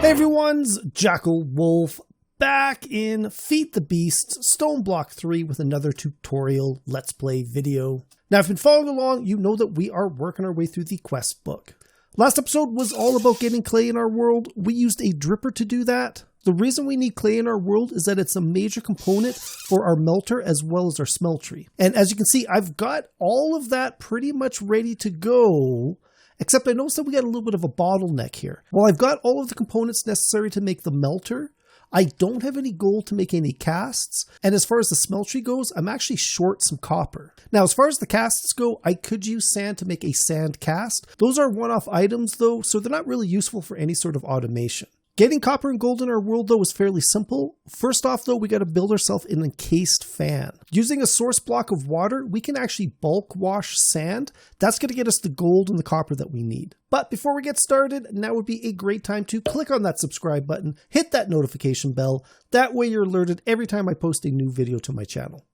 Hey everyone's Jackal Wolf back in Feed the Beast Stoneblock 3 with another tutorial Let's Play video. Now if you've been following along, you know that we are working our way through the quest book. Last episode was all about getting clay in our world. We used a dripper to do that. The reason we need clay in our world is that it's a major component for our melter as well as our smeltery. And as you can see, I've got all of that pretty much ready to go. Except I noticed that we got a little bit of a bottleneck here. While I've got all of the components necessary to make the melter, I don't have any gold to make any casts. And as far as the smeltery goes, I'm actually short some copper. Now, as far as the casts go, I could use sand to make a sand cast. Those are one-off items though, so they're not really useful for any sort of automation. Getting copper and gold in our world, though, is fairly simple. First off, though, we got to build ourselves an encased fan. Using a source block of water, we can actually bulk wash sand. That's going to get us the gold and the copper that we need. But before we get started, now would be a great time to click on that subscribe button, hit that notification bell. That way you're alerted every time I post a new video to my channel.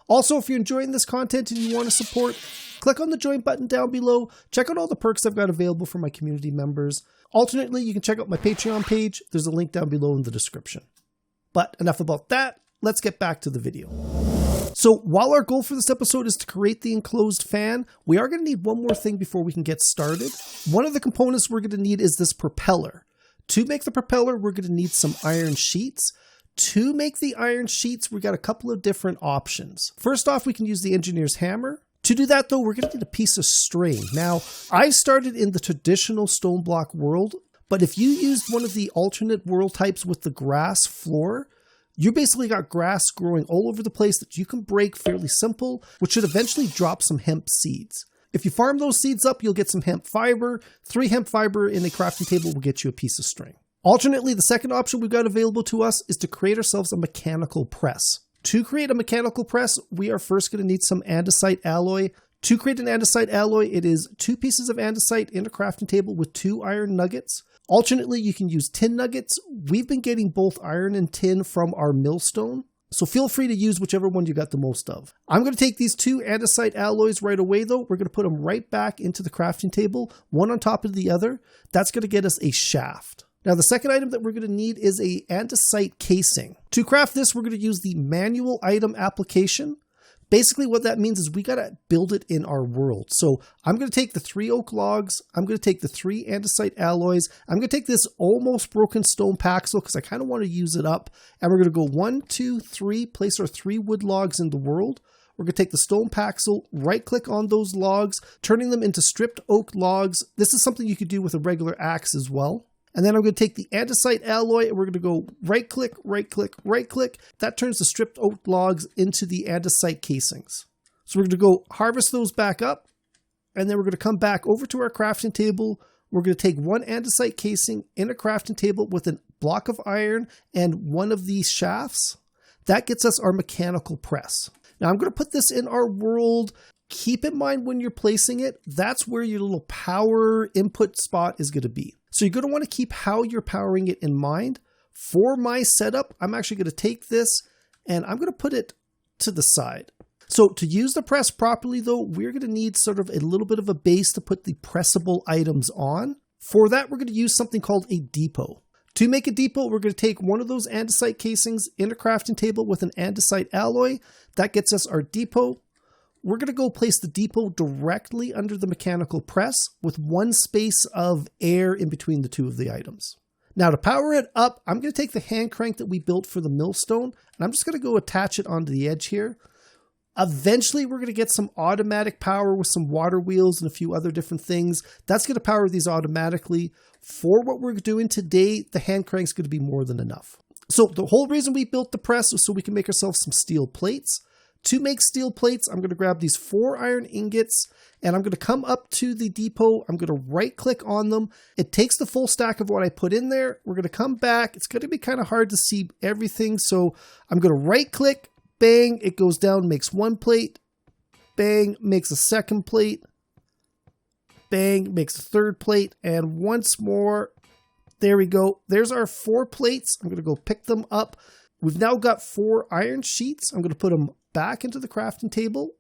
Also, if you're enjoying this content and you want to support, click on the join button down below. Check out all the perks I've got available for my community members. Alternately, you can check out my Patreon page. There's a link down below in the description. But enough about that. Let's get back to the video. So while our goal for this episode is to create the enclosed fan, we are going to need one more thing before we can get started. One of the components we're going to need is this propeller. To make the propeller, we're going to need some iron sheets. To make the iron sheets, we've got a couple of different options. First off, we can use the engineer's hammer. To do that though, we're going to need a piece of string. Now, I started in the traditional stone block world, but if you used one of the alternate world types with the grass floor, you basically got grass growing all over the place that you can break fairly simple, which should eventually drop some hemp seeds. If you farm those seeds up, you'll get some hemp fiber. 3 hemp fiber in a crafting table will get you a piece of string. Alternately, the second option we've got available to us is to create ourselves a mechanical press. To create a mechanical press, we are first going to need some andesite alloy. To create an andesite alloy, it is 2 pieces of andesite in a crafting table with 2 iron nuggets. Alternately, you can use tin nuggets. We've been getting both iron and tin from our millstone, so feel free to use whichever one you got the most of. I'm going to take these 2 andesite alloys right away though. We're going to put them right back into the crafting table, one on top of the other. That's going to get us a shaft. Now the second item that we're going to need is a andesite casing. To craft this, we're going to use the manual item application. Basically what that means is we got to build it in our world. So I'm going to take the 3 oak logs, I'm going to take the 3 andesite alloys, I'm going to take this almost broken stone paxel because I kind of want to use it up, and we're going to go 1, 2, 3, place our 3 wood logs in the world. We're going to take the stone paxel, right click on those logs, turning them into stripped oak logs. This is something you could do with a regular axe as well. And then I'm going to take the andesite alloy and we're going to go right click, right click, right click. That turns the stripped oak logs into the andesite casings. So we're going to go harvest those back up. And then we're going to come back over to our crafting table. We're going to take 1 andesite casing in a crafting table with a block of iron and 1 of these shafts. That gets us our mechanical press. Now I'm going to put this in our world. Keep in mind when you're placing it, that's where your little power input spot is going to be. So you're going to want to keep how you're powering it in mind. For my setup, I'm actually going to take this and I'm going to put it to the side. So to use the press properly though, we're going to need sort of a little bit of a base to put the pressable items on. For that, we're going to use something called a depot. To make a depot, we're going to take one of those andesite casings in a crafting table with an andesite alloy. That gets us our depot. We're going to go place the depot directly under the mechanical press with 1 space of air in between the 2 of the items. Now to power it up, I'm going to take the hand crank that we built for the millstone and I'm just going to go attach it onto the edge here. Eventually we're going to get some automatic power with some water wheels and a few other different things. That's going to power these automatically. For what we're doing today, the hand crank's going to be more than enough. So the whole reason we built the press was so we can make ourselves some steel plates. To make steel plates, I'm going to grab these 4 iron ingots and I'm going to come up to the depot. I'm going to right click on them. It takes the full stack of what I put in there. We're going to come back. It's going to be kind of hard to see everything. So I'm going to right click, bang, it goes down, makes 1 plate, bang, makes a 2nd plate, bang, makes a 3rd plate, and once more, there we go. There's our 4 plates. I'm going to go pick them up. We've now got 4 iron sheets. I'm going to put them back into the crafting table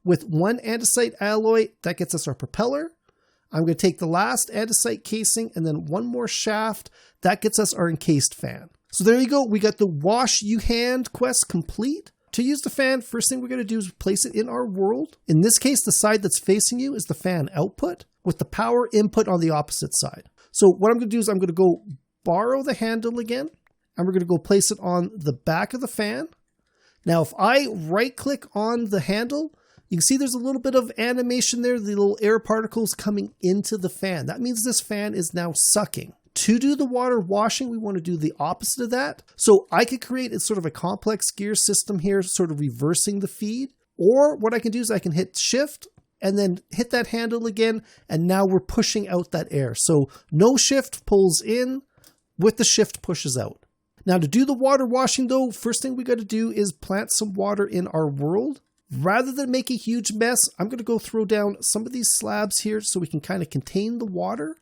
with 1 andesite alloy. That gets us our propeller. I'm going to take the last andesite casing and then one more shaft. That gets us our encased fan. So there you go. We got the Wash You Hand quest complete. To use the fan, first thing we're going to do is place it in our world. In this case, the side that's facing you is the fan output with the power input on the opposite side. So what I'm going to do is I'm going to go borrow the handle again, and we're going to go place it on the back of the fan. Now, if I right click on the handle, you can see there's a little bit of animation there, the little air particles coming into the fan. That means this fan is now sucking. To do the water washing, we want to do the opposite of that. So I could create a sort of a complex gear system here, sort of reversing the feed. Or what I can do is I can hit shift and then hit that handle again. And now we're pushing out that air. So no shift pulls in, with the shift pushes out. Now to do the water washing though, first thing we got to do is plant some water in our world. Rather than make a huge mess, I'm going to go throw down some of these slabs here so we can kind of contain the water.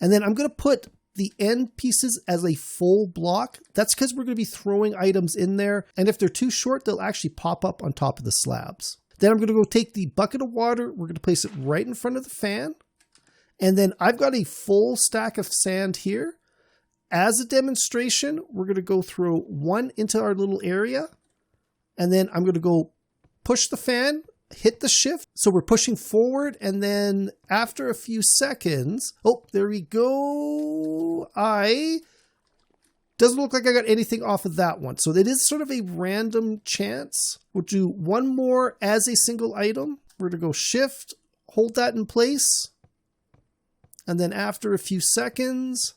And then I'm going to put the end pieces as a full block. That's because we're going to be throwing items in there. And if they're too short, they'll actually pop up on top of the slabs. Then I'm going to go take the bucket of water. We're going to place it right in front of the fan. And then I've got a full stack of sand here. As a demonstration, we're going to go throw one into our little area. And then I'm going to go push the fan, hit the shift. So we're pushing forward, and then after a few seconds, oh, there we go. Doesn't look like I got anything off of that one. So it is sort of a random chance. We'll do one more as a single item. We're going to go shift, hold that in place. And then after a few seconds,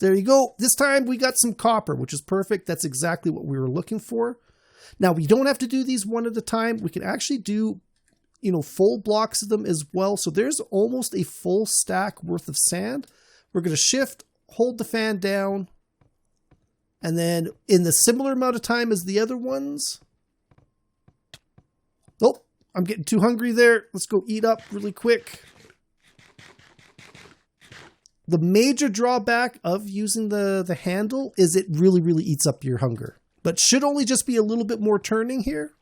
there you go. This time we got some copper, which is perfect. That's exactly what we were looking for. Now, we don't have to do these one at a time. We can actually do, full blocks of them as well. So there's almost a full stack worth of sand. We're going to shift, hold the fan down, and then in the similar amount of time as the other ones. Oh, I'm getting too hungry there. Let's go eat up really quick. The major drawback of using the handle is it really, really eats up your hunger. But should only just be a little bit more turning here.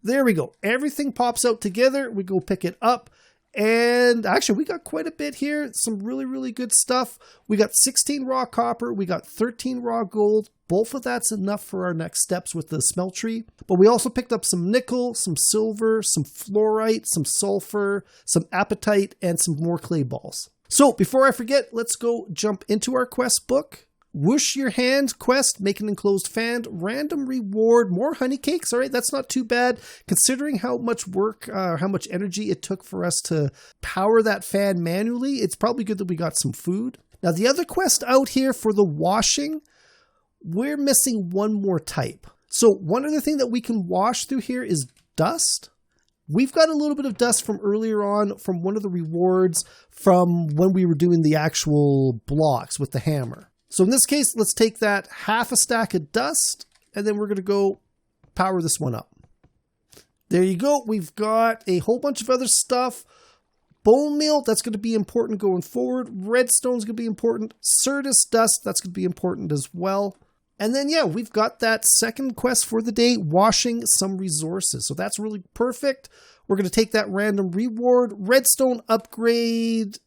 There we go. Everything pops out together. We go pick it up. And actually, we got quite a bit here. Some really, really good stuff. We got 16 raw copper. We got 13 raw gold. Both of that's enough for our next steps with the smeltery. But we also picked up some nickel, some silver, some fluorite, some sulfur, some apatite, and some more clay balls. So before I forget, let's go jump into our quest book. Whoosh Your Hand quest, make an enclosed fan, random reward, more honey cakes. All right, that's not too bad considering how much work, how much energy it took for us to power that fan manually. It's probably good that we got some food. Now, the other quest out here for the washing, we're missing one more type. So one other thing that we can wash through here is dust. We've got a little bit of dust from earlier on from one of the rewards from when we were doing the actual blocks with the hammer. So in this case, let's take that half a stack of dust, and then we're going to go power this one up. There you go. We've got a whole bunch of other stuff. Bone meal, that's going to be important going forward. Redstone's going to be important. Certus dust, that's going to be important as well. And then, yeah, we've got that second quest for the day, washing some resources. So that's really perfect. We're going to take that random reward. Redstone upgrade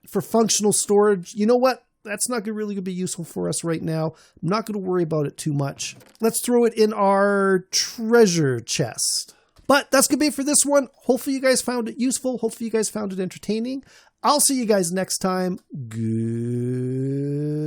for functional storage. You know what? That's not really going to be useful for us right now. I'm not going to worry about it too much. Let's throw it in our treasure chest. But that's going to be it for this one. Hopefully you guys found it useful. Hopefully you guys found it entertaining. I'll see you guys next time. Good.